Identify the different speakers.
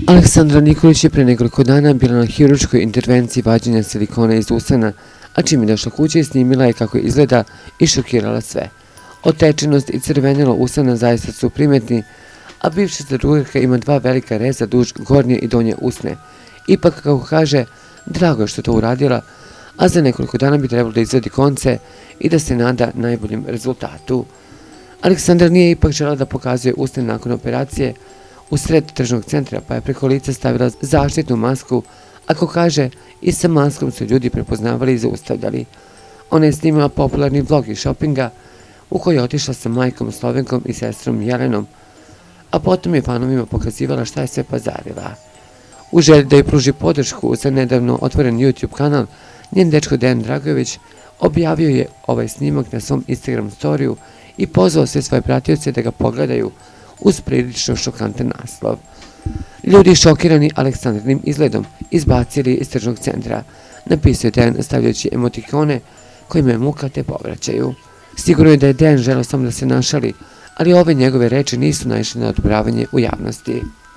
Speaker 1: Aleksandra Nikolić je pre nekoliko dana bila na hirurškoj intervenciji vađenja silikona iz usana, a čim je došla kući i snimila je kako izgleda i šokirala sve. Otečenost i crvenilo usana zaista su primetni, a bivša zadrugarka ima 2 velika reza duž gornje i donje usne. Ipak, kako kaže, drago je što to uradila, a za nekoliko dana bi trebalo da izvadi konce i da se nada najboljem rezultatu. Aleksandra nije ipak želela da pokazuje usne nakon operacije u sred tržnog centra, pa je preko lica stavila zaštitnu masku. Ako kaže, i sa maskom su ljudi prepoznavali i zaustavljali. Ona je snimila popularni vlog iz šopinga u koji je otišla sa majkom Slovenkom i sestrom Jelenom, a potom je fanovima pokazivala šta je sve pazarila. U želji da joj pruži podršku za nedavno otvoren YouTube kanal, njen dečko Dejan Dragojević objavio je ovaj snimak na svom Instagram storiju i pozvao sve svoje pratioce da ga pogledaju uz prilično šokantan naslov. Ljudi šokirani Aleksandrinim izgledom izbacili iz tržnog centra, napisao je Dejan stavljajući emotikone kojima je muka te povraćaju. Sigurno je da je Dejan želeo samo da se našali, ali ove njegove reči nisu naišle na odobravanje u javnosti.